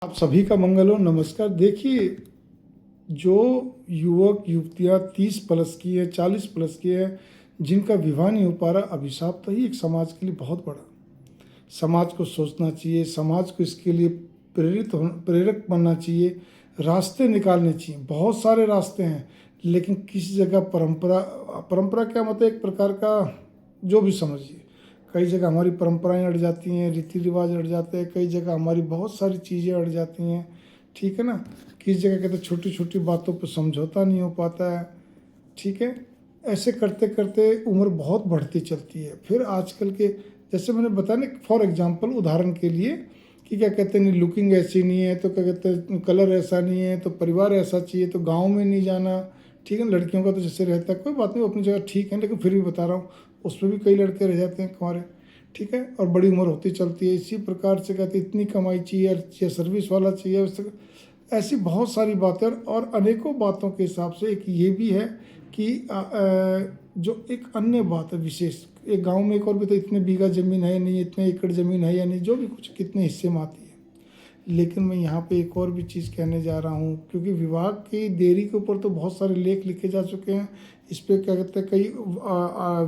आप सभी का मंगल हो। नमस्कार। देखिए, जो युवक युवतियाँ 30 प्लस की है, 40 प्लस की है, जिनका विवाह नहीं हो पा रहा, अभिशाप तो ही एक समाज के लिए बहुत बड़ा। समाज को सोचना चाहिए, समाज को इसके लिए प्रेरक बनना चाहिए, रास्ते निकालने चाहिए। बहुत सारे रास्ते हैं, लेकिन किसी जगह परंपरा परंपरा क्या मतलब, एक प्रकार का जो भी समझिए, कई जगह हमारी परंपराएं अड़ जाती हैं, रीति रिवाज अड़ जाते हैं, कई जगह हमारी बहुत सारी चीज़ें अड़ जाती हैं। ठीक है ना। किसी जगह कहते छोटी छोटी बातों पर समझौता नहीं हो पाता है। ठीक है। ऐसे करते करते उम्र बहुत बढ़ती चलती है। फिर आजकल के, जैसे मैंने बताया ना, फॉर एग्जांपल, उदाहरण के लिए, कि क्या कहते हैं, नहीं लुकिंग ऐसी नहीं है तो क्या कहते हैं, कलर ऐसा नहीं है तो परिवार ऐसा चाहिए तो गांव में नहीं जाना। ठीक है। लड़कियों का तो जैसे रहता है, कोई बात नहीं, अपनी जगह ठीक है, लेकिन फिर भी बता रहा हूँ, उसमें भी कई लड़के रह जाते हैं कुंवारे। ठीक है। और बड़ी उम्र होती चलती है। इसी प्रकार से कहते हैं इतनी कमाई चाहिए या सर्विस वाला चाहिए, ऐसी बहुत सारी बातें। और अनेकों बातों के हिसाब से एक ये भी है कि जो एक अन्य बात है विशेष, एक गांव में एक और भी, तो इतने बीघा ज़मीन है नहीं, इतने एकड़ ज़मीन है या नहीं, जो भी कुछ कितने हिस्से में आती है। लेकिन मैं यहाँ पे एक और भी चीज़ कहने जा रहा हूँ, क्योंकि विवाह की देरी के ऊपर तो बहुत सारे लेख लिखे जा चुके हैं। इस पर क्या कहते हैं, कई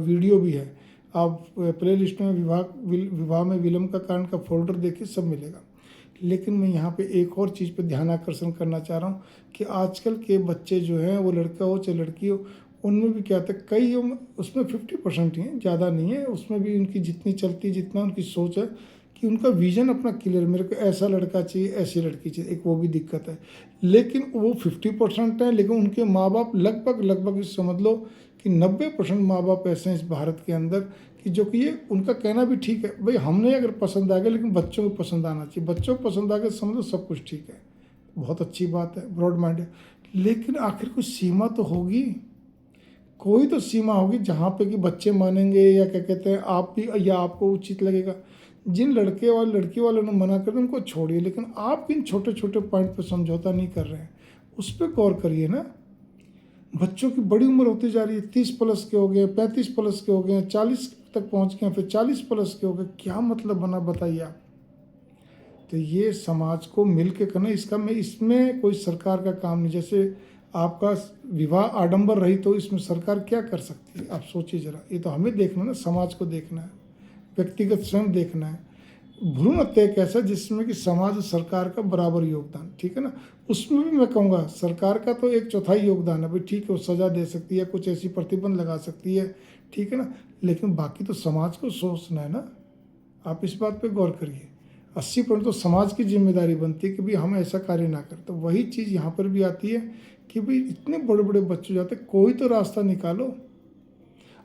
वीडियो भी है। आप प्ले लिस्ट में विवाह में विलम्ब का कारण का फोल्डर देखिए, सब मिलेगा। लेकिन मैं यहाँ पे एक और चीज़ पे ध्यान आकर्षण करना चाह रहा हूँ कि आजकल के बच्चे जो हैं, वो लड़का हो चाहे लड़की हो, उनमें भी क्या होता है, कई उसमें 50% ही है, ज़्यादा नहीं है। उसमें भी उनकी जितनी चलती, जितना उनकी सोच है कि उनका विजन अपना क्लियर, मेरे को ऐसा लड़का चाहिए, ऐसी लड़की चाहिए, एक वो भी दिक्कत है। लेकिन वो 50% है, लेकिन उनके माँ बाप लगभग समझ लो कि 90% माँ बाप ऐसे हैं इस भारत के अंदर कि जो कि ये उनका कहना भी ठीक है, भाई हमने अगर पसंद आ गया, लेकिन बच्चों को पसंद आना चाहिए। बच्चों को पसंद आ गया, समझ लो सब कुछ ठीक है, बहुत अच्छी बात है, ब्रॉड माइंड है। लेकिन आखिर कुछ सीमा तो होगी, कोई तो सीमा होगी जहाँ पे कि बच्चे मानेंगे, या क्या कहते हैं, आप भी, या आपको उचित लगेगा। जिन लड़की वालों ने मना कर दिया, उनको छोड़िए, लेकिन आप इन छोटे छोटे पॉइंट पे समझौता नहीं कर रहे हैं, उस पर गौर करिए ना। बच्चों की बड़ी उम्र होती जा रही है, 30 प्लस के हो गए, 35 प्लस के हो गए, 40 तक पहुंच गए, फिर 40 प्लस के हो गए। क्या मतलब बना, बताइए आप। तो ये समाज को मिल के करना, इसमें कोई सरकार का काम नहीं। जैसे आपका विवाह आडंबर रही, तो इसमें सरकार क्या कर सकती है, आप सोचिए जरा। ये तो हमें देखना ना, समाज को देखना है, व्यक्तिगत स्वयं देखना है। भ्रूण हत्या एक ऐसा जिसमें कि समाज और सरकार का बराबर योगदान। ठीक है ना। उसमें भी मैं कहूँगा सरकार का तो 1/4 योगदान है, भाई ठीक है, वो सज़ा दे सकती है, कुछ ऐसी प्रतिबंध लगा सकती है। ठीक है ना। लेकिन बाकी तो समाज को सोचना है ना। आप इस बात पे गौर करिए। 80% तो समाज की जिम्मेदारी बनती है कि भाई हम ऐसा कार्य ना करें। तो वही चीज़ यहाँ पर भी आती है कि भाई इतने बड़े बड़े बच्चे जाते, कोई तो रास्ता निकालो।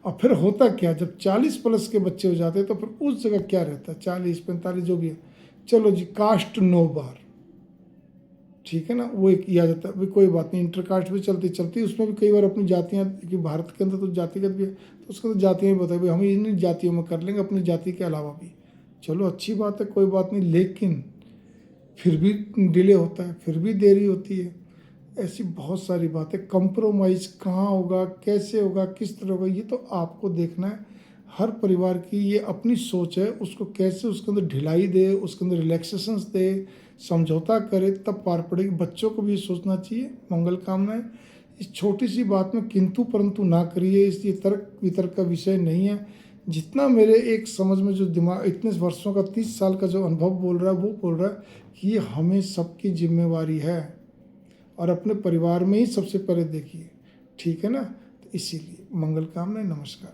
और फिर होता क्या, जब 40 प्लस के बच्चे हो जाते हैं, तो फिर उस जगह क्या रहता है, 40 45 जो भी है, चलो जी कास्ट 9 बार। ठीक है ना। वो एक किया जाता है, भाई कोई बात नहीं, इंटर कास्ट भी चलती चलती, उसमें भी कई बार अपनी जातियाँ, कि भारत के अंदर तो जातिगत भी है, तो उसका तो जातियाँ भी बताए, भाई हम इन जातियों में कर लेंगे, अपनी जाति के अलावा भी। चलो अच्छी बात है, कोई बात नहीं, लेकिन फिर भी डिले होता है, फिर भी देरी होती है। ऐसी बहुत सारी बातें। कंप्रोमाइज़ कहाँ होगा, कैसे होगा, किस तरह होगा, ये तो आपको देखना है। हर परिवार की ये अपनी सोच है, उसको कैसे उसके अंदर ढिलाई दे, उसके अंदर रिलैक्सेशंस दे, समझौता करे, तब पार पड़ेगी। बच्चों को भी ये सोचना चाहिए। मंगल कामनाएं। इस छोटी सी बात में किंतु परंतु ना करिए, इसलिए तर्क वितर्क का विषय नहीं है। जितना मेरे एक समझ में, जो दिमाग इतने वर्षों का, 30 साल का जो अनुभव बोल रहा है, वो बोल रहा है कि ये हमें सबकी जिम्मेवारी है, और अपने परिवार में ही सबसे पहले देखिए। ठीक है ना। तो इसीलिए मंगल कामनाएं। नमस्कार।